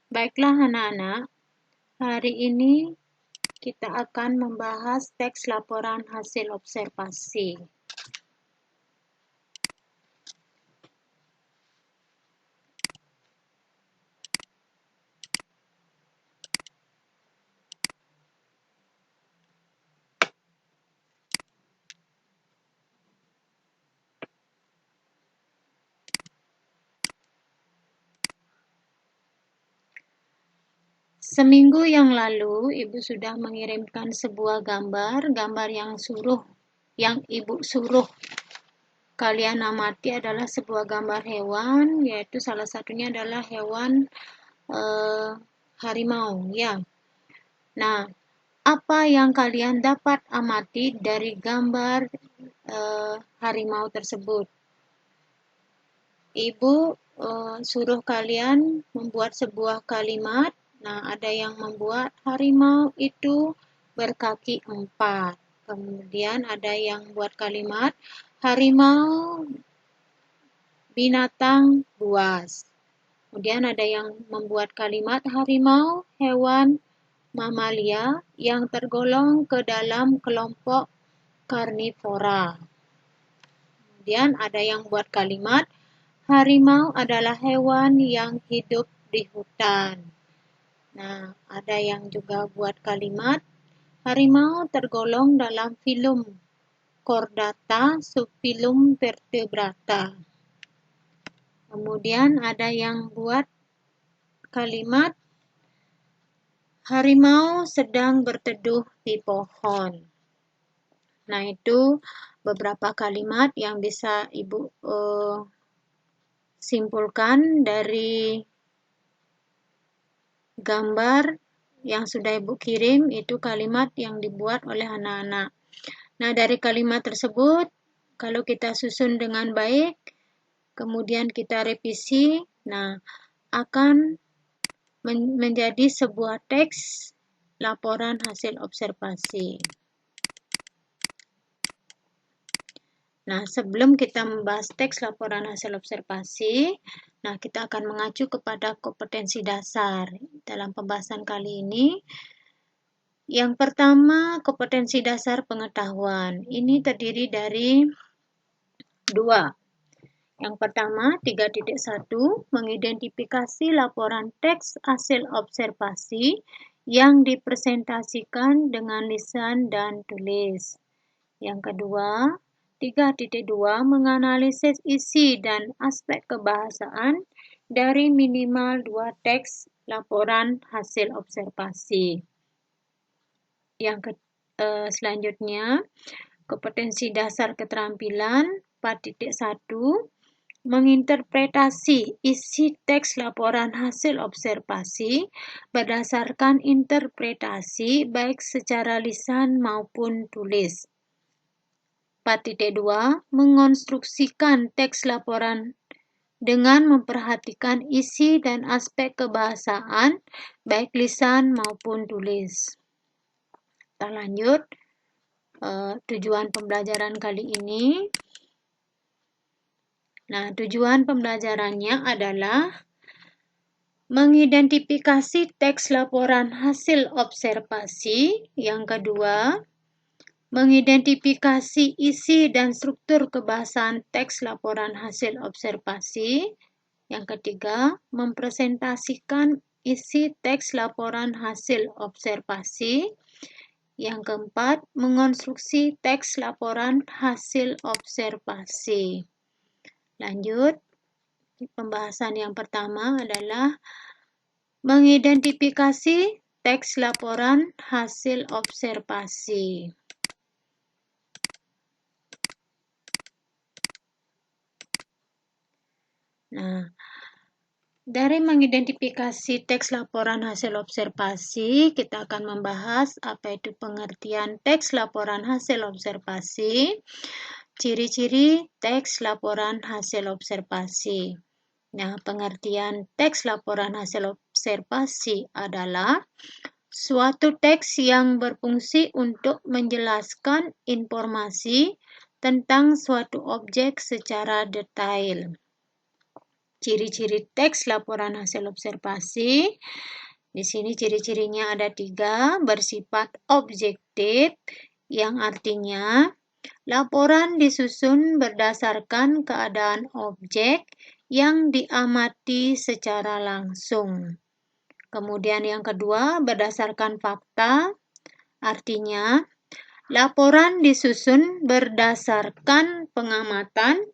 Baiklah anak-anak, hari ini kita akan membahas teks laporan hasil observasi. Seminggu yang lalu, Ibu sudah mengirimkan sebuah gambar yang Ibu suruh kalian amati adalah sebuah gambar hewan, yaitu salah satunya adalah hewan harimau, ya. Nah, apa yang kalian dapat amati dari gambar harimau tersebut? Ibu suruh kalian membuat sebuah kalimat. Nah, ada yang membuat harimau itu berkaki 4. Kemudian ada yang buat kalimat harimau binatang buas. Kemudian ada yang membuat kalimat harimau hewan mamalia yang tergolong ke dalam kelompok karnivora. Kemudian ada yang buat kalimat harimau adalah hewan yang hidup di hutan. Nah, ada yang juga buat kalimat harimau tergolong dalam filum Chordata subfilum Vertebrata. Kemudian ada yang buat kalimat harimau sedang berteduh di pohon. Nah, itu beberapa kalimat yang bisa Ibu simpulkan dari gambar yang sudah Ibu kirim. Itu kalimat yang dibuat oleh anak-anak. Nah, dari kalimat tersebut, kalau kita susun dengan baik, kemudian kita revisi, nah, akan menjadi sebuah teks laporan hasil observasi. Nah, sebelum kita membahas teks laporan hasil observasi, nah kita akan mengacu kepada kompetensi dasar dalam pembahasan kali ini. Yang pertama, kompetensi dasar pengetahuan. Ini terdiri dari 2. Yang pertama, 3.1, mengidentifikasi laporan teks hasil observasi yang dipresentasikan dengan lisan dan tulis. Yang kedua, 3.2, menganalisis isi dan aspek kebahasaan dari minimal 2 teks laporan hasil observasi. Selanjutnya, kompetensi dasar keterampilan 4.1, menginterpretasi isi teks laporan hasil observasi berdasarkan interpretasi baik secara lisan maupun tulis. 4.2, mengonstruksikan teks laporan dengan memperhatikan isi dan aspek kebahasaan baik lisan maupun tulis. Kita lanjut, tujuan pembelajaran kali ini. Nah, tujuan pembelajarannya adalah mengidentifikasi teks laporan hasil observasi. Yang kedua, mengidentifikasi isi dan struktur kebahasaan teks laporan hasil observasi. Yang ketiga, mempresentasikan isi teks laporan hasil observasi. Yang keempat, mengonstruksi teks laporan hasil observasi. Lanjut, pembahasan yang pertama adalah mengidentifikasi teks laporan hasil observasi. Nah, dari mengidentifikasi teks laporan hasil observasi, kita akan membahas apa itu pengertian teks laporan hasil observasi, ciri-ciri teks laporan hasil observasi. Nah, pengertian teks laporan hasil observasi adalah suatu teks yang berfungsi untuk menjelaskan informasi tentang suatu objek secara detail. ciri-ciri teks laporan hasil observasi. Di sini ciri-cirinya ada 3, bersifat objektif, yang artinya laporan disusun berdasarkan keadaan objek yang diamati secara langsung. Kemudian yang kedua, berdasarkan fakta, artinya laporan disusun berdasarkan pengamatan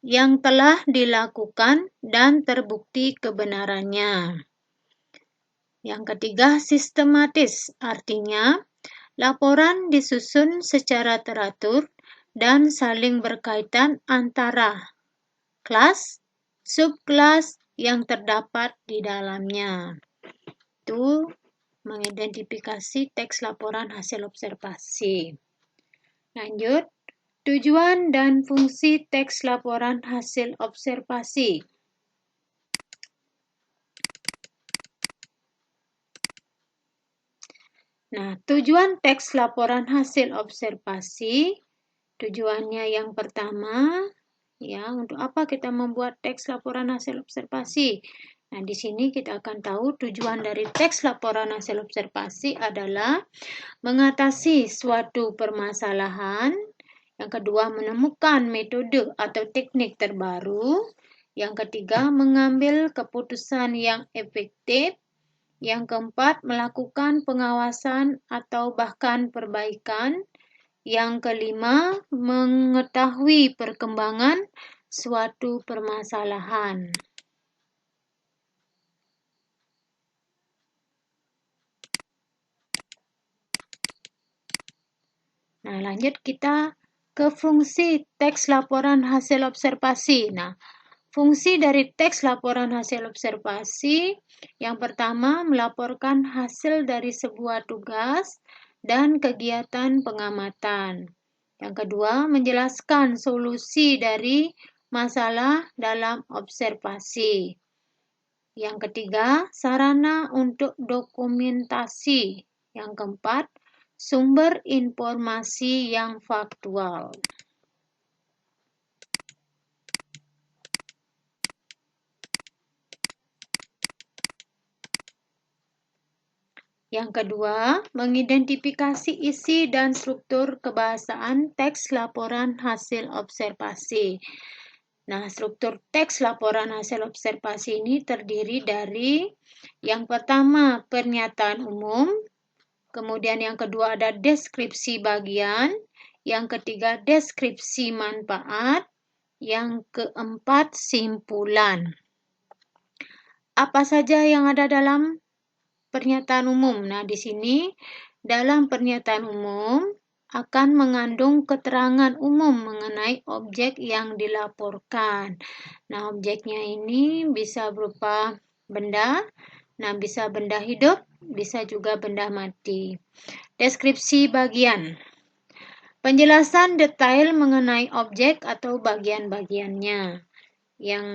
yang telah dilakukan dan terbukti kebenarannya. Yang ketiga, sistematis, artinya laporan disusun secara teratur dan saling berkaitan antara kelas, subkelas yang terdapat di dalamnya. Itu mengidentifikasi teks laporan hasil observasi. Lanjut, tujuan dan fungsi teks laporan hasil observasi. Nah, tujuan teks laporan hasil observasi, tujuannya yang pertama, ya, untuk apa kita membuat teks laporan hasil observasi? Nah, di sini kita akan tahu tujuan dari teks laporan hasil observasi adalah mengatasi suatu permasalahan. Yang kedua, menemukan metode atau teknik terbaru. Yang ketiga, mengambil keputusan yang efektif. Yang keempat, melakukan pengawasan atau bahkan perbaikan. Yang kelima, mengetahui perkembangan suatu permasalahan. Nah, lanjut kita ke fungsi teks laporan hasil observasi. Nah, fungsi dari teks laporan hasil observasi yang pertama melaporkan hasil dari sebuah tugas dan kegiatan pengamatan. Yang kedua, menjelaskan solusi dari masalah dalam observasi. Yang ketiga, sarana untuk dokumentasi. Yang keempat, sumber informasi yang faktual. Yang kedua, mengidentifikasi isi dan struktur kebahasaan teks laporan hasil observasi. Nah, struktur teks laporan hasil observasi ini terdiri dari yang pertama, pernyataan umum. Kemudian yang kedua ada deskripsi bagian, yang ketiga deskripsi manfaat, yang keempat simpulan. Apa saja yang ada dalam pernyataan umum? Nah, di sini dalam pernyataan umum akan mengandung keterangan umum mengenai objek yang dilaporkan. Nah, objeknya ini bisa berupa benda. Nah, bisa benda hidup, bisa juga benda mati. Deskripsi bagian. Penjelasan detail mengenai objek atau bagian-bagiannya. Yang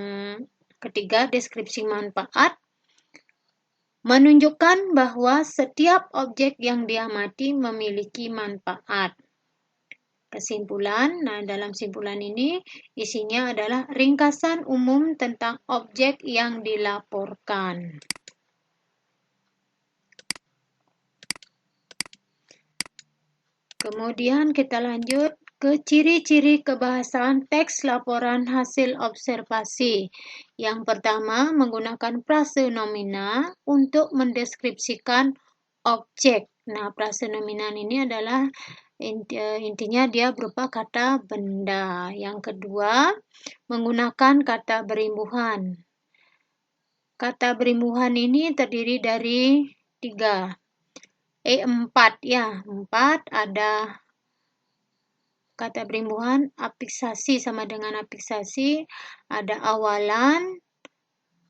ketiga, deskripsi manfaat. Menunjukkan bahwa setiap objek yang diamati memiliki manfaat. Kesimpulan, nah dalam simpulan ini isinya adalah ringkasan umum tentang objek yang dilaporkan. Kemudian kita lanjut ke ciri-ciri kebahasaan teks laporan hasil observasi. Yang pertama, menggunakan frase nomina untuk mendeskripsikan objek. Nah, frase nomina ini adalah intinya dia berupa kata benda. Yang kedua, menggunakan kata berimbuhan. Kata berimbuhan ini terdiri dari 3. 4 ya, 4 ada kata berimbuhan, afiksasi sama dengan afiksasi, ada awalan,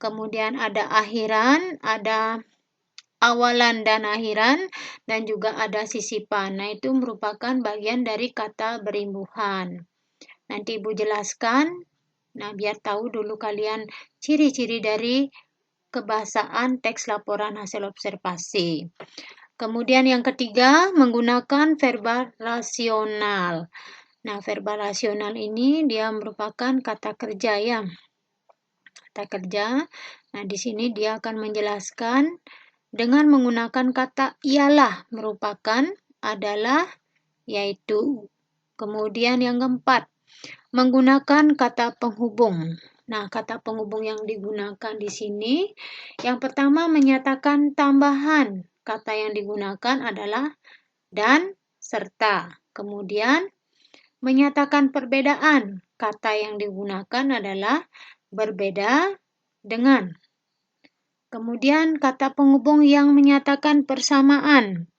kemudian ada akhiran, ada awalan dan akhiran, dan juga ada sisipan. Nah, itu merupakan bagian dari kata berimbuhan. Nanti Ibu jelaskan, nah biar tahu dulu kalian ciri-ciri dari kebahasaan teks laporan hasil observasi. Kemudian yang ketiga, menggunakan verbal rasional. Nah, verbal rasional ini dia merupakan kata kerja ya. kata kerja. Nah, di sini dia akan menjelaskan dengan menggunakan kata ialah, merupakan, adalah, yaitu. Kemudian yang keempat, menggunakan kata penghubung. Nah, kata penghubung yang digunakan di sini, yang pertama menyatakan tambahan. Kata yang digunakan adalah dan, serta. Kemudian, menyatakan perbedaan. Kata yang digunakan adalah berbeda dengan. Kemudian, kata penghubung yang menyatakan persamaan.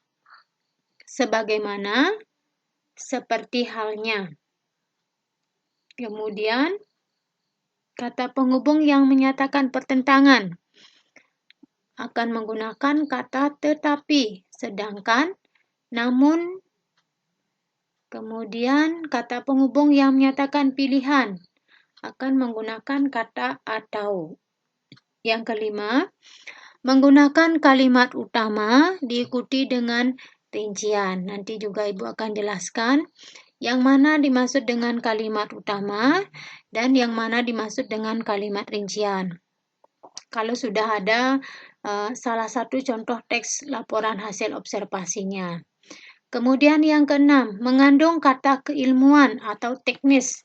Sebagaimana, seperti halnya. Kemudian, kata penghubung yang menyatakan pertentangan akan menggunakan kata tetapi, sedangkan, namun. Kemudian, kata penghubung yang menyatakan pilihan akan menggunakan kata atau. Yang kelima, menggunakan kalimat utama diikuti dengan rincian. Nanti juga Ibu akan jelaskan yang mana dimaksud dengan kalimat utama dan yang mana dimaksud dengan kalimat rincian. Kalau sudah ada salah satu contoh teks laporan hasil observasinya. Kemudian yang keenam, mengandung kata keilmuan atau teknis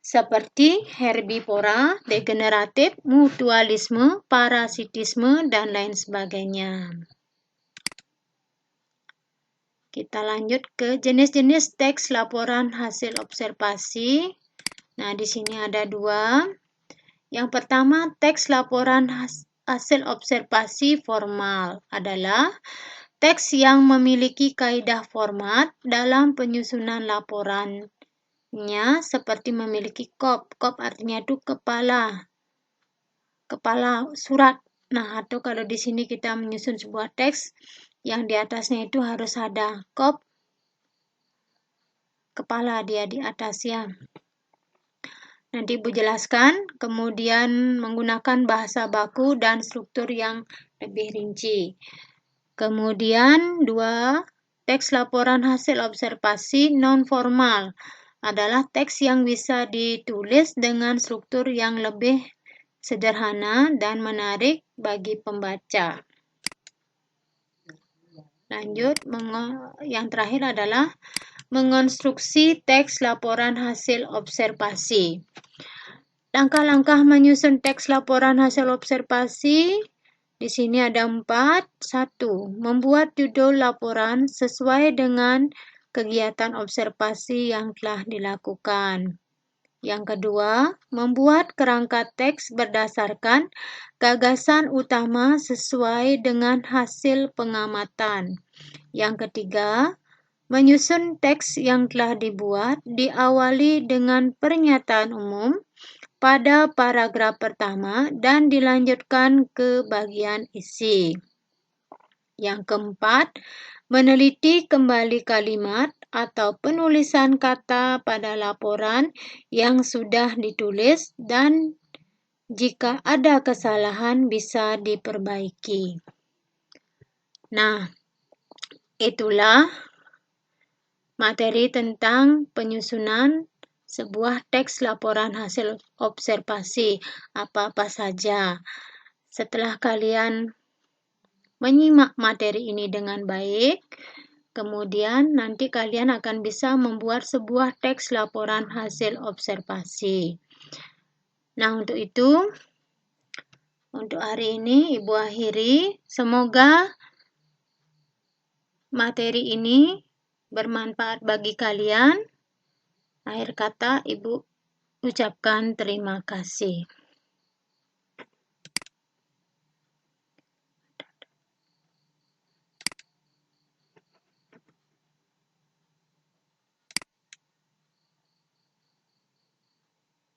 seperti herbivora, degeneratif, mutualisme, parasitisme, dan lain sebagainya. Kita lanjut ke jenis-jenis teks laporan hasil observasi. Nah, di sini ada dua. Yang pertama, teks laporan hasil observasi formal adalah teks yang memiliki kaidah format dalam penyusunan laporannya seperti memiliki kop. Kop artinya itu kepala surat. Nah, atau kalau di sini kita menyusun sebuah teks yang di atasnya itu harus ada kop, kepala dia di atasnya. Nanti Ibu jelaskan, kemudian menggunakan bahasa baku dan struktur yang lebih rinci. Kemudian dua, teks laporan hasil observasi non-formal adalah teks yang bisa ditulis dengan struktur yang lebih sederhana dan menarik bagi pembaca. Lanjut, yang terakhir adalah mengonstruksi teks laporan hasil observasi. Langkah-langkah menyusun teks laporan hasil observasi di sini ada 4. 1. Membuat judul laporan sesuai dengan kegiatan observasi yang telah dilakukan. Yang kedua, membuat kerangka teks berdasarkan gagasan utama sesuai dengan hasil pengamatan. Yang ketiga, menyusun teks yang telah dibuat diawali dengan pernyataan umum pada paragraf pertama dan dilanjutkan ke bagian isi. Yang keempat, meneliti kembali kalimat atau penulisan kata pada laporan yang sudah ditulis dan jika ada kesalahan bisa diperbaiki. Nah, itulah materi tentang penyusunan sebuah teks laporan hasil observasi apa-apa saja. Setelah kalian menyimak materi ini dengan baik, kemudian nanti kalian akan bisa membuat sebuah teks laporan hasil observasi. Nah, untuk itu, untuk hari ini Ibu akhiri. Semoga materi ini bermanfaat bagi kalian. Akhir kata, Ibu ucapkan terima kasih.